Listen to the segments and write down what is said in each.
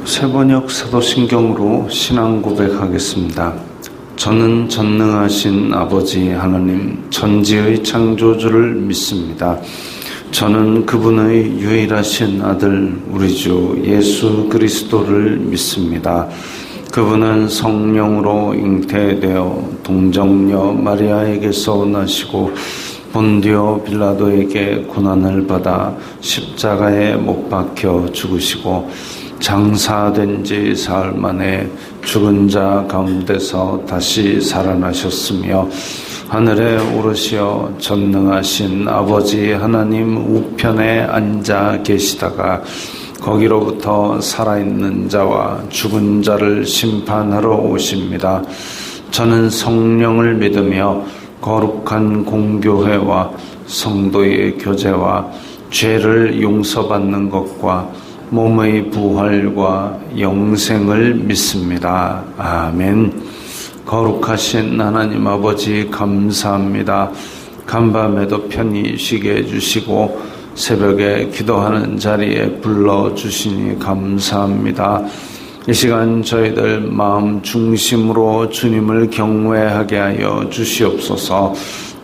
새번역 사도신경으로 신앙 고백하겠습니다. 저는 전능하신 아버지 하나님 천지의 창조주를 믿습니다. 저는 그분의 유일하신 아들 우리 주 예수 그리스도를 믿습니다. 그분은 성령으로 잉태되어 동정녀 마리아에게서 나시고 본디오 빌라도에게 고난을 받아 십자가에 못 박혀 죽으시고 장사된 지 사흘 만에 죽은 자 가운데서 다시 살아나셨으며 하늘에 오르시어 전능하신 아버지 하나님 우편에 앉아 계시다가 거기로부터 살아있는 자와 죽은 자를 심판하러 오십니다. 저는 성령을 믿으며 거룩한 공교회와 성도의 교제와 죄를 용서받는 것과 몸의 부활과 영생을 믿습니다. 아멘. 거룩하신 하나님 아버지 감사합니다. 간밤에도 편히 쉬게 해주시고 새벽에 기도하는 자리에 불러주시니 감사합니다. 이 시간 저희들 마음 중심으로 주님을 경외하게 하여 주시옵소서.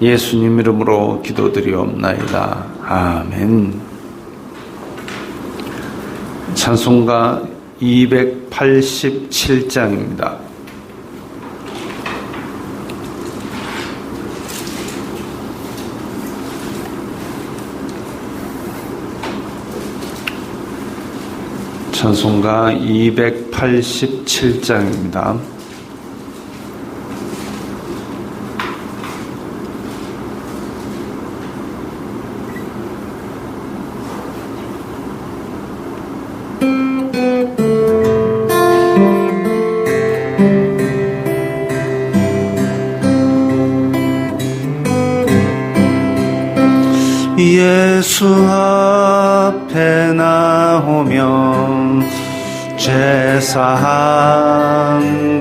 예수님 이름으로 기도드리옵나이다. 아멘. 찬송가 287장입니다. 찬송가 287장입니다. 예수 앞에 나오면 제사함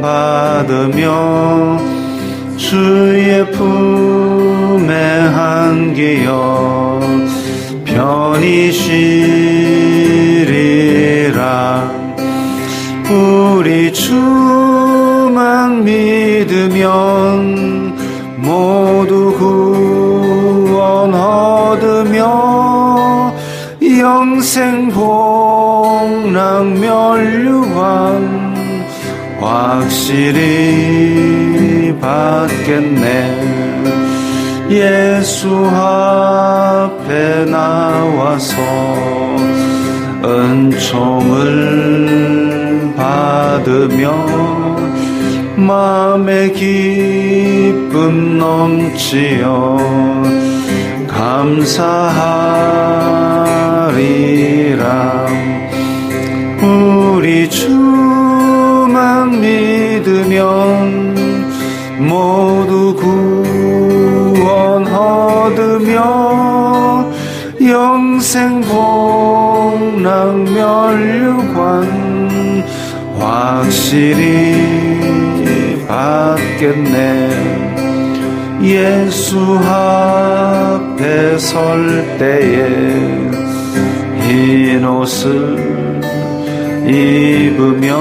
받으며 주의 품에 안기어 편히 쉬리라. 우리 주만 믿으면 모두 구원 얻으며 영생 복락 면류관 확실히 받겠네. 예수 앞에 나와서 은총을 받으며 마음의 기쁨 넘치어 감사하리라. 우리 주만 믿으면 모두 구원 얻으며 영생 복락 면류관 확실히 받겠네. 예수 앞에 설 때에 흰 옷을 입으며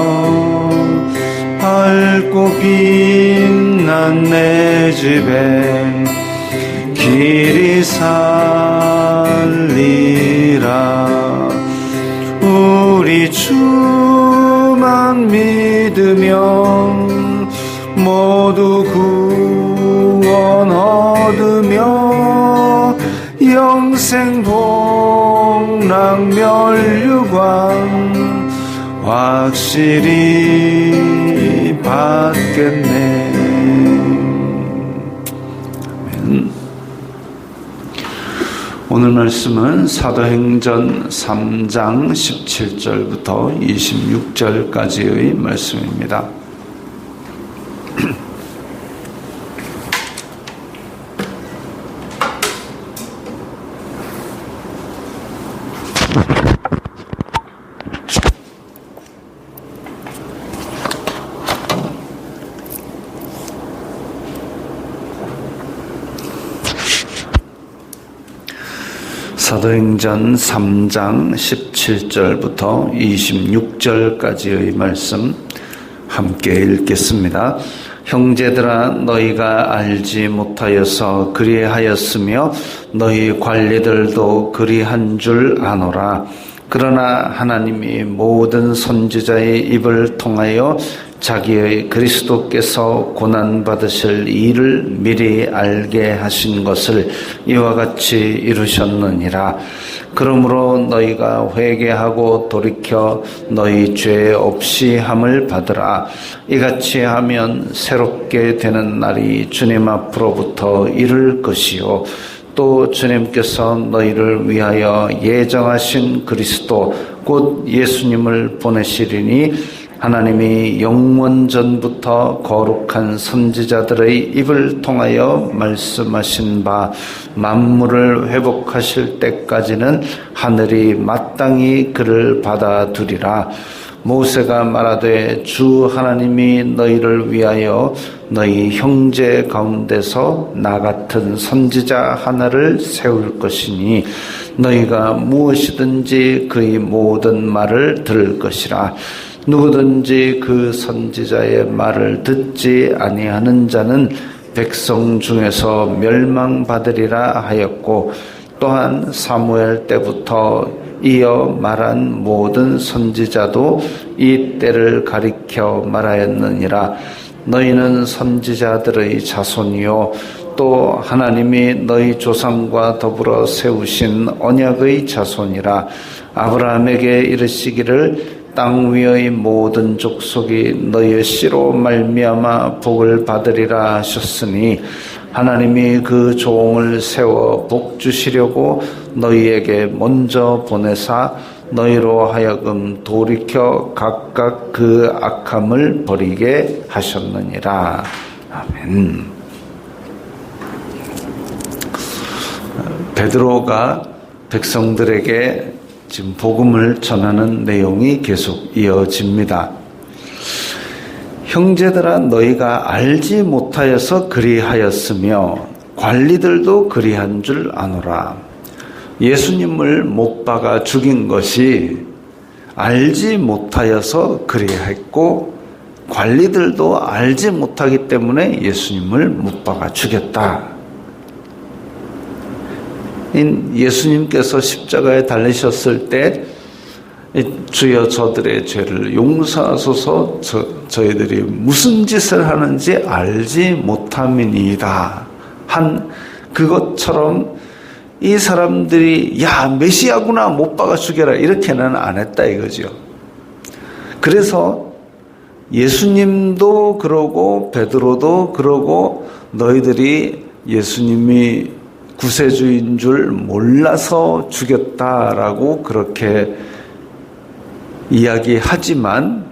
밝고 빛난 내 집에 길이 살리라. 우리 주만 믿으면 모두 구원 얻으며 영생 복락 면류관 확실히 받겠네. 아멘. 오늘 말씀은 사도행전 3장 17절부터 26절까지의 말씀입니다. 사도행전 3장 17절부터 26절까지의 말씀 함께 읽겠습니다. 형제들아, 너희가 알지 못하여서 그리하였으며 너희 관리들도 그리한 줄 아노라. 그러나 하나님이 모든 선지자의 입을 통하여 자기의 그리스도께서 고난받으실 일을 미리 알게 하신 것을 이와 같이 이루셨느니라. 그러므로 너희가 회개하고 돌이켜 너희 죄 없이 함을 받으라. 이같이 하면 새롭게 되는 날이 주님 앞으로부터 이를 것이요, 또 주님께서 너희를 위하여 예정하신 그리스도 곧 예수님을 보내시리니 하나님이 영원 전부터 거룩한 선지자들의 입을 통하여 말씀하신 바 만물을 회복하실 때까지는 하늘이 마땅히 그를 받아두리라. 모세가 말하되 주 하나님이 너희를 위하여 너희 형제 가운데서 나 같은 선지자 하나를 세울 것이니 너희가 무엇이든지 그의 모든 말을 들을 것이라. 누구든지 그 선지자의 말을 듣지 아니하는 자는 백성 중에서 멸망받으리라 하였고, 또한 사무엘 때부터 이어 말한 모든 선지자도 이 때를 가리켜 말하였느니라. 너희는 선지자들의 자손이요, 또 하나님이 너희 조상과 더불어 세우신 언약의 자손이라. 아브라함에게 이르시기를 땅 위의 모든 족속이 너희의 씨로 말미암아 복을 받으리라 하셨으니, 하나님이 그 종을 세워 복 주시려고 너희에게 먼저 보내사 너희로 하여금 돌이켜 각각 그 악함을 버리게 하셨느니라. 아멘. 베드로가 백성들에게 지금 복음을 전하는 내용이 계속 이어집니다. 형제들아, 너희가 알지 못하여서 그리하였으며 관리들도 그리한 줄 아노라. 예수님을 못 박아 죽인 것이 알지 못하여서 그리했고, 관리들도 알지 못하기 때문에 예수님을 못 박아 죽였다. 예수님께서 십자가에 달리셨을 때 주여 저들의 죄를 용서하소서, 저희들이 무슨 짓을 하는지 알지 못함이니이다 한 그것처럼 이 사람들이 야 메시아구나 못 박아 죽여라 이렇게는 안 했다 이거죠. 그래서 예수님도 그러고 베드로도 그러고 너희들이 예수님이 구세주인 줄 몰라서 죽였다라고 그렇게 이야기하지만,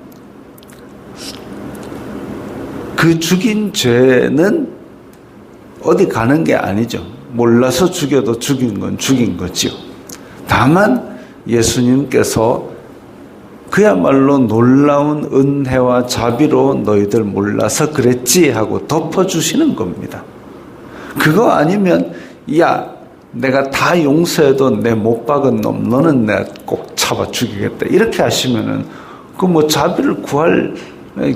그 죽인 죄는 어디 가는 게 아니죠. 몰라서 죽여도 죽인 건 죽인 거지요. 다만 예수님께서 그야말로 놀라운 은혜와 자비로 너희들 몰라서 그랬지 하고 덮어주시는 겁니다. 그거 아니면 야 내가 다 용서해도 내 못 박은 놈 너는 내가 꼭 잡아 죽이겠다 이렇게 하시면은 그 뭐 자비를 구할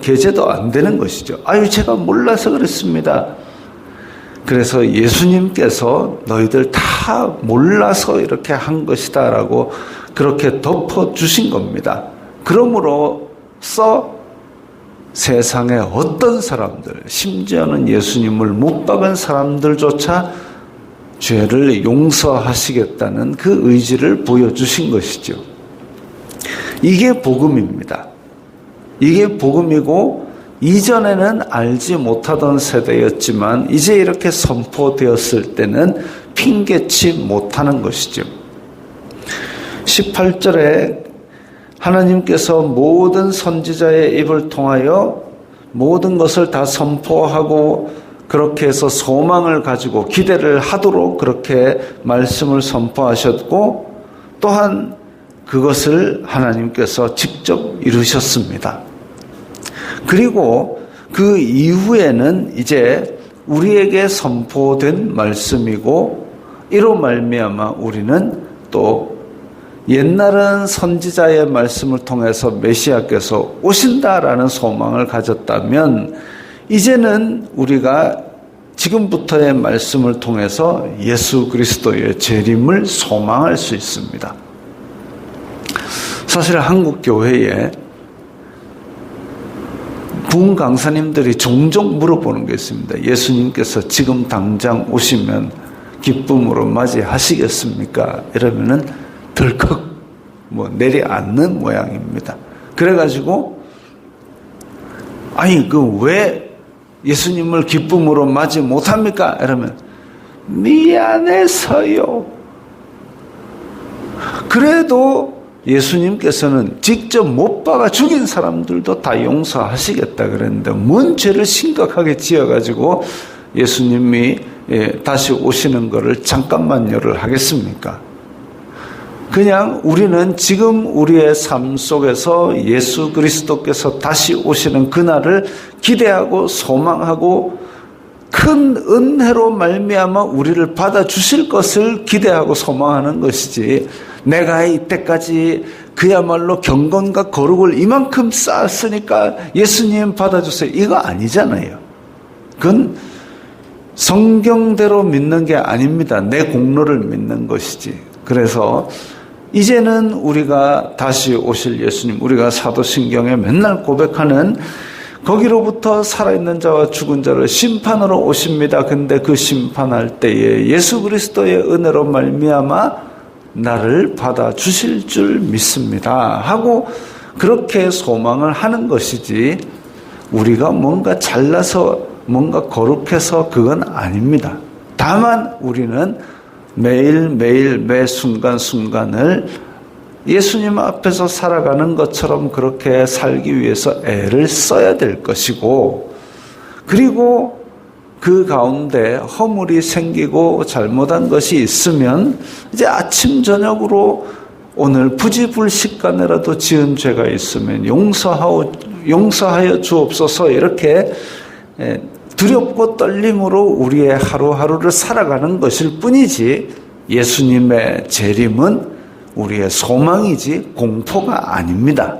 계제도 안 되는 것이죠. 아유 제가 몰라서 그랬습니다. 그래서 예수님께서 너희들 다 몰라서 이렇게 한 것이다 라고 그렇게 덮어주신 겁니다. 그러므로써 세상의 어떤 사람들, 심지어는 예수님을 못 박은 사람들조차 죄를 용서하시겠다는 그 의지를 보여주신 것이죠. 이게 복음입니다. 이게 복음이고, 이전에는 알지 못하던 세대였지만 이제 이렇게 선포되었을 때는 핑계치 못하는 것이죠. 18절에 하나님께서 모든 선지자의 입을 통하여 모든 것을 다 선포하고 그렇게 해서 소망을 가지고 기대를 하도록 그렇게 말씀을 선포하셨고, 또한 그것을 하나님께서 직접 이루셨습니다. 그리고 그 이후에는 이제 우리에게 선포된 말씀이고, 이로 말미암아 우리는 또 옛날은 선지자의 말씀을 통해서 메시아께서 오신다라는 소망을 가졌다면 이제는 우리가 지금부터의 말씀을 통해서 예수 그리스도의 재림을 소망할 수 있습니다. 사실 한국 교회에 부흥 강사님들이 종종 물어보는 게 있습니다. 예수님께서 지금 당장 오시면 기쁨으로 맞이하시겠습니까? 이러면은 덜컥 내려앉는 모양입니다. 그래가지고 아니 왜 예수님을 기쁨으로 맞이 못합니까? 이러면 미안해서요. 그래도 예수님께서는 직접 못 박아 죽인 사람들도 다 용서하시겠다 그랬는데 뭔 죄를 심각하게 지어가지고 예수님이 다시 오시는 것을 잠깐만요를 하겠습니까? 그냥 우리는 지금 우리의 삶 속에서 예수 그리스도께서 다시 오시는 그날을 기대하고 소망하고 큰 은혜로 말미암아 우리를 받아주실 것을 기대하고 소망하는 것이지, 내가 이때까지 그야말로 경건과 거룩을 이만큼 쌓았으니까 예수님 받아주세요, 이거 아니잖아요. 그건 성경대로 믿는 게 아닙니다. 내 공로를 믿는 것이지. 그래서 이제는 우리가 다시 오실 예수님, 우리가 사도신경에 맨날 고백하는 거기로부터 살아있는 자와 죽은 자를 심판으로 오십니다. 근데 그 심판할 때에 예수 그리스도의 은혜로 말미암아 나를 받아주실 줄 믿습니다 하고 그렇게 소망을 하는 것이지, 우리가 뭔가 잘나서 뭔가 거룩해서 그건 아닙니다. 다만 우리는 매일매일 매 순간순간을 예수님 앞에서 살아가는 것처럼 그렇게 살기 위해서 애를 써야 될 것이고, 그리고 그 가운데 허물이 생기고 잘못한 것이 있으면 이제 아침 저녁으로 오늘 부지불식간에라도 지은 죄가 있으면 용서하여 주옵소서, 이렇게 두렵고 떨림으로 우리의 하루하루를 살아가는 것일 뿐이지, 예수님의 재림은 우리의 소망이지 공포가 아닙니다.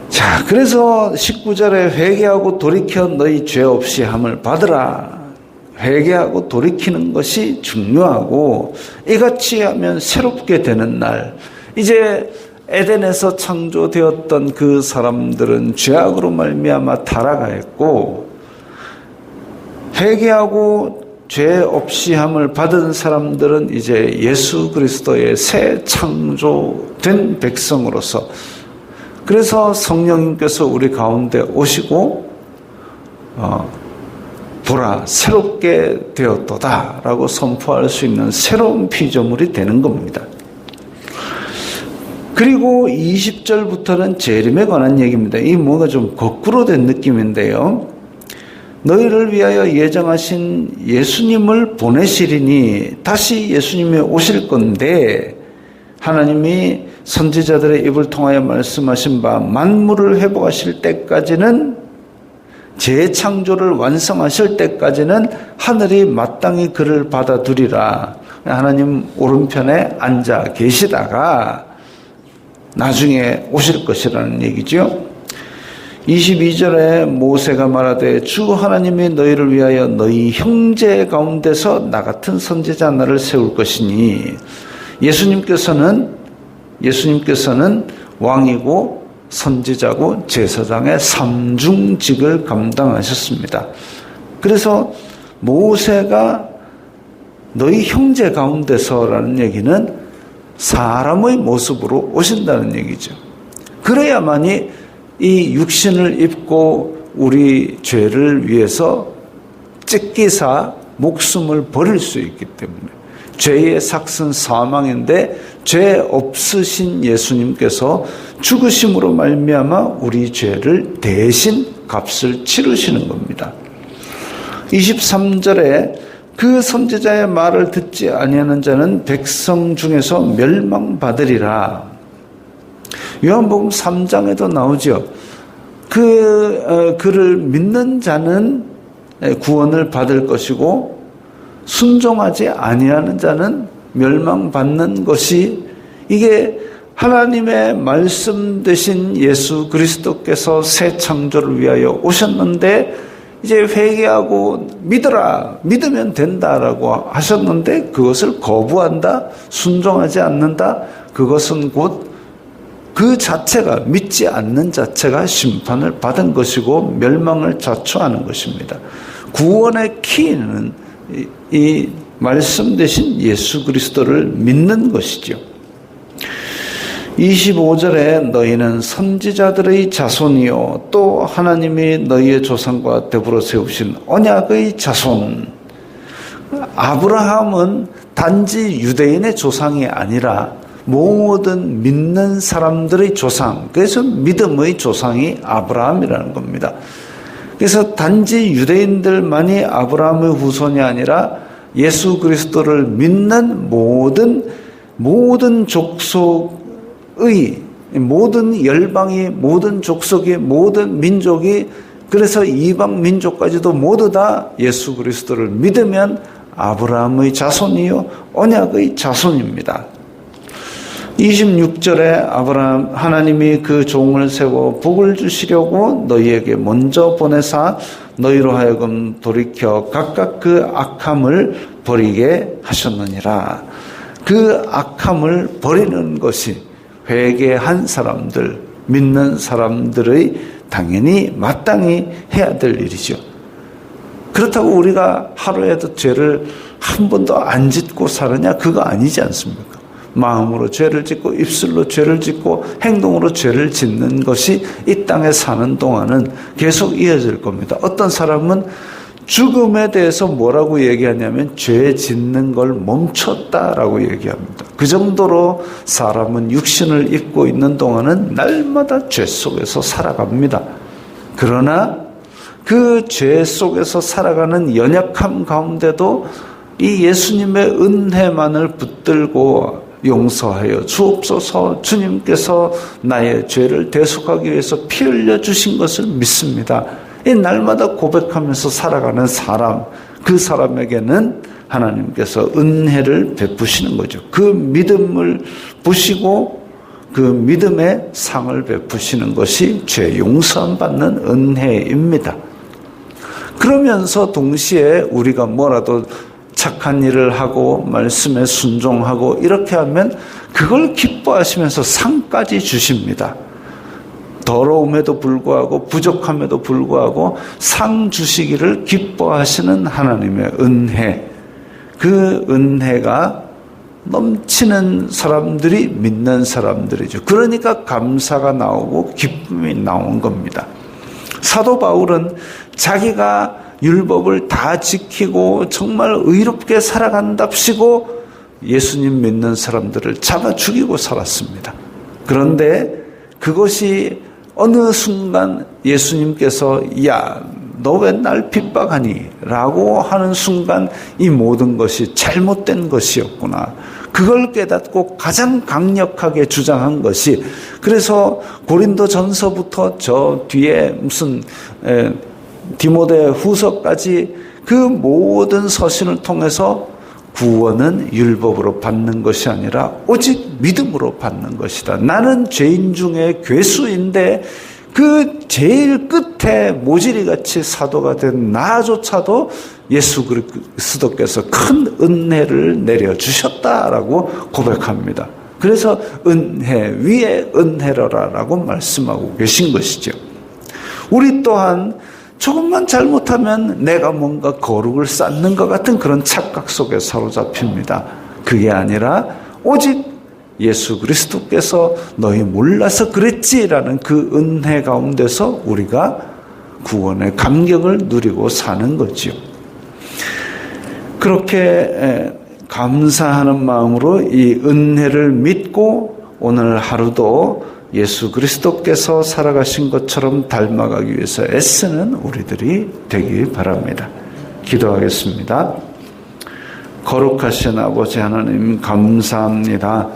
자, 그래서 19절에 회개하고 돌이켜 너희 죄 없이 함을 받으라. 회개하고 돌이키는 것이 중요하고, 이같이 하면 새롭게 되는 날, 이제 에덴에서 창조되었던 그 사람들은 죄악으로 말미암아 타락하였고, 회개하고 죄 없이 함을 받은 사람들은 이제 예수 그리스도의 새 창조된 백성으로서, 그래서 성령님께서 우리 가운데 오시고 보라 새롭게 되었도다 라고 선포할 수 있는 새로운 피조물이 되는 겁니다. 그리고 20절부터는 재림에 관한 얘기입니다. 이 뭔가 좀 거꾸로 된 느낌인데요. 너희를 위하여 예정하신 예수님을 보내시리니, 다시 예수님이 오실 건데, 하나님이 선지자들의 입을 통하여 말씀하신 바 만물을 회복하실 때까지는, 재창조를 완성하실 때까지는 하늘이 마땅히 그를 받아두리라. 하나님 오른편에 앉아 계시다가 나중에 오실 것이라는 얘기죠. 22절에 모세가 말하되 주 하나님이 너희를 위하여 너희 형제 가운데서 나 같은 선지자 하나를 세울 것이니, 예수님께서는 왕이고 선지자고 제사장의 삼중직을 감당하셨습니다. 그래서 모세가 너희 형제 가운데서라는 얘기는 사람의 모습으로 오신다는 얘기죠. 그래야만이 이 육신을 입고 우리 죄를 위해서 찢기사 목숨을 버릴 수 있기 때문에, 죄의 삭은 사망인데 죄 없으신 예수님께서 죽으심으로 말미암아 우리 죄를 대신 값을 치르시는 겁니다. 23절에 그 선지자의 말을 듣지 아니하는 자는 백성 중에서 멸망받으리라. 요한복음 3장에도 나오죠. 그를 믿는 자는 구원을 받을 것이고 순종하지 아니하는 자는 멸망받는 것이 이게 하나님의 말씀 되신 예수 그리스도께서 새 창조를 위하여 오셨는데 이제 회개하고 믿으라, 믿으면 된다라고 하셨는데 그것을 거부한다, 순종하지 않는다, 그것은 곧 그 자체가, 믿지 않는 자체가 심판을 받은 것이고 멸망을 자초하는 것입니다. 구원의 키는 이 말씀 되신 예수 그리스도를 믿는 것이죠. 25절에 너희는 선지자들의 자손이요 또 하나님이 너희의 조상과 더불어 세우신 언약의 자손. 아브라함은 단지 유대인의 조상이 아니라 모든 믿는 사람들의 조상, 그래서 믿음의 조상이 아브라함이라는 겁니다. 그래서 단지 유대인들만이 아브라함의 후손이 아니라 예수 그리스도를 믿는 모든 족속의, 모든 열방이, 모든 족속이, 모든 민족이, 그래서 이방 민족까지도 모두 다 예수 그리스도를 믿으면 아브라함의 자손이요 언약의 자손입니다. 26절에 하나님이 그 종을 세워 복을 주시려고 너희에게 먼저 보내사 너희로 하여금 돌이켜 각각 그 악함을 버리게 하셨느니라. 그 악함을 버리는 것이 회개한 사람들, 믿는 사람들의 당연히 마땅히 해야 될 일이죠. 그렇다고 우리가 하루에도 죄를 한 번도 안 짓고 사느냐? 그거 아니지 않습니까? 마음으로 죄를 짓고 입술로 죄를 짓고 행동으로 죄를 짓는 것이 이 땅에 사는 동안은 계속 이어질 겁니다. 어떤 사람은 죽음에 대해서 뭐라고 얘기하냐면 죄 짓는 걸 멈췄다라고 얘기합니다. 그 정도로 사람은 육신을 입고 있는 동안은 날마다 죄 속에서 살아갑니다. 그러나 그 죄 속에서 살아가는 연약함 가운데도 이 예수님의 은혜만을 붙들고 용서하여 주옵소서, 주님께서 나의 죄를 대속하기 위해서 피 흘려 주신 것을 믿습니다. 이 날마다 고백하면서 살아가는 사람, 그 사람에게는 하나님께서 은혜를 베푸시는 거죠. 그 믿음을 보시고 그 믿음의 상을 베푸시는 것이 죄 용서 받는 은혜입니다. 그러면서 동시에 우리가 뭐라도 착한 일을 하고 말씀에 순종하고 이렇게 하면 그걸 기뻐하시면서 상까지 주십니다. 더러움에도 불구하고 부족함에도 불구하고 상 주시기를 기뻐하시는 하나님의 은혜, 그 은혜가 넘치는 사람들이 믿는 사람들이죠. 그러니까 감사가 나오고 기쁨이 나온 겁니다. 사도 바울은 자기가 율법을 다 지키고 정말 의롭게 살아간답시고 예수님 믿는 사람들을 잡아 죽이고 살았습니다. 그런데 그것이 어느 순간 예수님께서 야, 너 왜 날 핍박하니? 라고 하는 순간 이 모든 것이 잘못된 것이었구나. 그걸 깨닫고 가장 강력하게 주장한 것이, 그래서 고린도 전서부터 저 뒤에 무슨 디모데 후서까지 그 모든 서신을 통해서 구원은 율법으로 받는 것이 아니라 오직 믿음으로 받는 것이다. 나는 죄인 중에 괴수인데 그 제일 끝에 모지리같이 사도가 된 나조차도 예수 그리스도께서 큰 은혜를 내려주셨다라고 고백합니다. 그래서 은혜 위에 은혜로라라고 말씀하고 계신 것이죠. 우리 또한 조금만 잘못하면 내가 뭔가 거룩을 쌓는 것 같은 그런 착각 속에 사로잡힙니다. 그게 아니라 오직 예수 그리스도께서 너희 몰라서 그랬지라는 그 은혜 가운데서 우리가 구원의 감격을 누리고 사는 거지요. 그렇게 감사하는 마음으로 이 은혜를 믿고 오늘 하루도 예수 그리스도께서 살아가신 것처럼 닮아가기 위해서 애쓰는 우리들이 되기 바랍니다. 기도하겠습니다. 거룩하신 아버지 하나님 감사합니다.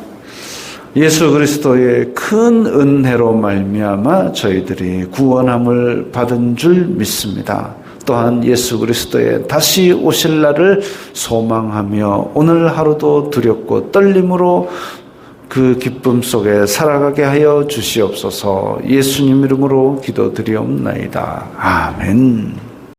예수 그리스도의 큰 은혜로 말미암아 저희들이 구원함을 받은 줄 믿습니다. 또한 예수 그리스도의 다시 오실 날을 소망하며 오늘 하루도 두렵고 떨림으로 그 기쁨 속에 살아가게 하여 주시옵소서. 예수님 이름으로 기도드리옵나이다. 아멘.